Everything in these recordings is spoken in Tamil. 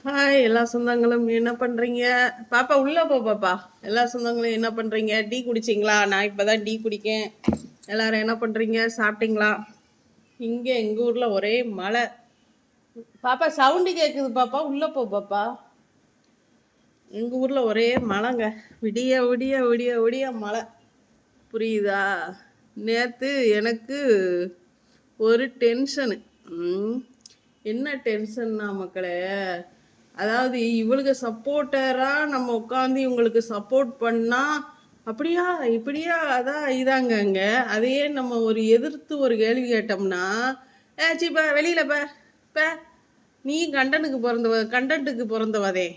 ஹாய் எல்லா சொந்தங்களும் என்ன பண்றீங்க? பாப்பா உள்ள போ பாப்பா. எல்லா சொந்தங்களும் என்ன பண்றீங்க? டீ குடிச்சிங்களா? நான் இப்பதான் டீ குடிக்கேன். எல்லாரும் என்ன பண்றீங்க? சாப்பிட்டீங்களா? இங்க எங்க ஊர்ல ஒரே மழை. பாப்பா சவுண்டு கேக்குது பாப்பா, உள்ள போ பாப்பா. எங்க ஊர்ல ஒரே மழைங்க. விடிய விடிய விடிய விடிய மழை. புரியுதா? நேத்து எனக்கு ஒரு டென்ஷனு. என்ன டென்ஷன்னா மக்களே, அதாவது இவளுக்கு சப்போர்ட்டரா நம்ம உட்காந்து இவங்களுக்கு சப்போர்ட் பண்ணா அப்படியா இப்படியா அதான் இதாங்கங்க. அதையே நம்ம ஒரு எதிர்த்து ஒரு கேள்வி கேட்டோம்னா சிப்பா வெளியில ப நீ கண்டனுக்கு பிறந்தவதே.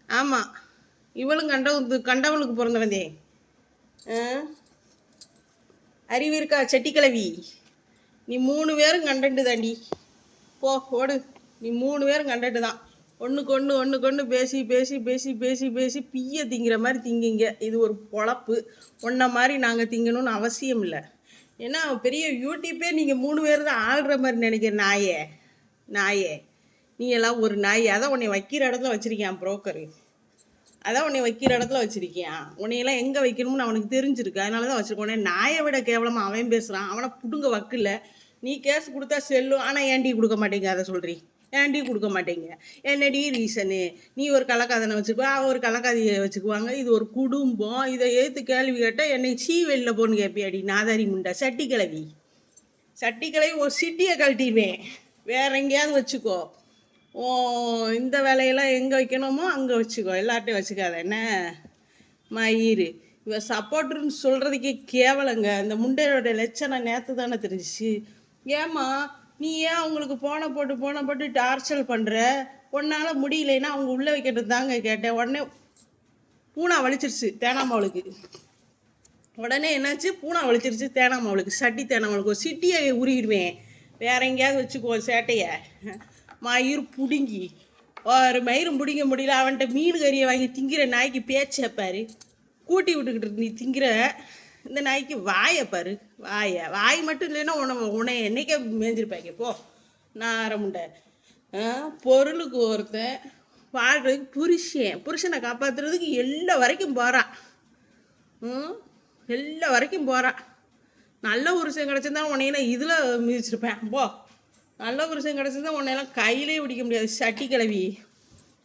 ஆமா, இவளும் கண்டவளுக்கு பிறந்தவதே. அறிவு இருக்கா செட்டிக்கிழவி? நீ 3 பேரும் கண்டன்ட்டு தாண்டி. போ ஓடு. நீ 3 பேரும் கண்டன்ட்டு தான். ஒன்றுக்கு ஒன்று பேசி பேசி பேசி பேசி பேசி பிய்ய திங்கிற மாதிரி திங்கிங்க. இது ஒரு பொழப்பு. ஒன்றை மாதிரி நாங்கள் திங்கணும்னு அவசியம் இல்லை. ஏன்னா பெரிய யூடியூப்பே நீங்கள் 3 பேர் தான் ஆள்ற மாதிரி நினைக்கிற நாயே. நாயே நீ எல்லாம் ஒரு நாய். அதான் உன்னை வைக்கிற இடத்துல வச்சிருக்கேன் புரோக்கரு. அதான் உன்னை வைக்கிற இடத்துல வச்சிருக்கேன். உன்னையெல்லாம் எங்கே வைக்கணும்னு அவனுக்கு தெரிஞ்சிருக்கு. அதனால தான் வச்சிருக்கேன். உன்னை நாயை விட கேவலமாக அவன் பேசுகிறான். அவனை புடுங்க வக்கில்ல. நீ கேஸ் கொடுத்தா செல்லும். ஆனால் ஏன்டி கொடுக்க மாட்டேங்க? அதை சொல்கிறீ. ஏன்டி கொடுக்க மாட்டேங்க? என்னடி ரீசனு? நீ ஒரு கள்ளக்காதனை வச்சுக்குவா, ஒரு கள்ளக்காதியை வச்சுக்குவாங்க. இது ஒரு குடும்பம். இதை ஏற்று கேள்வி கேட்டால் என்னை வெளில போன்னு கேட்பியாடி நாதாரி முண்டை. சட்டிக்கிழவி ஒரு சிட்டியை கழட்டிடுவேன். வேற எங்கேயாவது வச்சுக்கோ. ஓ, இந்த வேலையெல்லாம் எங்கே வைக்கணுமோ அங்கே வச்சுக்கோ. எல்லார்ட்டையும் வச்சுக்காத என்ன மயிறு. இவ சப்போர்ட்டுன்னு சொல்கிறதுக்கே கேவலங்க. இந்த முண்டையோட லட்சணம் நேற்று தானே தெரிஞ்சிச்சு. ஏம்மா நீ ஏன் அவங்களுக்கு போனை போட்டு டார்ச்சர் பண்ணுற? உன்னால் முடியலைன்னா அவங்க உள்ளே வைக்கிறது தாங்க கேட்டேன். உடனே பூனா வலிச்சிருச்சு தேனாமாவளுக்கு. உடனே என்னாச்சு? பூனா வலிச்சிருச்சு தேனாமாவளுக்கு. தேனாமாவளுக்கு ஒரு சிட்டியை உருகிடுவேன். வேற எங்கேயாவது வச்சுக்கோ சேட்டைய. மயிர் பிடுங்கி ஒரு மயிரும் பிடிங்க முடியல. அவன்கிட்ட மீன் கறியை வாங்கி திங்கிற நாய்க்கு பேச்சப்பாரு. கூட்டி விட்டுக்கிட்டு நீ திங்கிற இந்த நாய்க்கு வாயப்பாரு. வாய் மட்டும் இல்லைன்னா உன்னை என்னைக்கே மேய்ஞ்சிருப்பாங்க. போ நாரமுண்டை. பொருளுக்கு ஒருத்தன் வாழ்றதுக்கு புருஷனை காப்பாற்றுறதுக்கு எல்லா வரைக்கும் போகிறான். எல்லா வரைக்கும் போகிறான். நல்ல புருஷன் கிடச்சிருந்தா உன்னையெல்லாம் இதில் மிதிச்சிருப்பேன். போ, நல்ல புருஷன் கிடச்சிருந்தா உன்னையெல்லாம் கையிலே பிடிக்க முடியாது. சட்டி கிளவி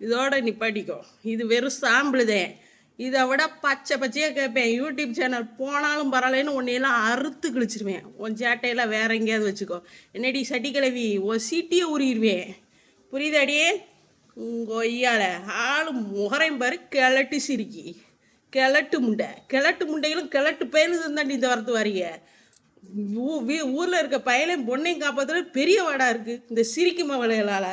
இதோட நிப்பாட்டிக்கோ. இது வெறும் சாம்பிளுதேன். இதை விட பச்சையாக கேட்பேன். யூடியூப் சேனல் போனாலும் பரவாயில்லன்னு உன்னையெல்லாம் அறுத்து கிழிச்சிருவேன். உன் சேட்டையெல்லாம் வேற எங்கேயாவது வச்சுக்கோ. என்னடி சட்டி கிளவி ஒரு சீட்டியை உருகிடுவேன். புரியுதாடியே? கொய்யால ஆளு முகரையும் பாரு. கிளட்டு சிரிக்கி கிளட்டு முண்டைகளும் கிளட்டு பயனுக்கு தாண்டி இந்த வரத்து வாரிய. ஊரில் இருக்க பயலையும் பொண்ணையும் காப்பாற்றுறது பெரிய வாடா இருக்குது இந்த சிரிக்கும் மவளைகளால்.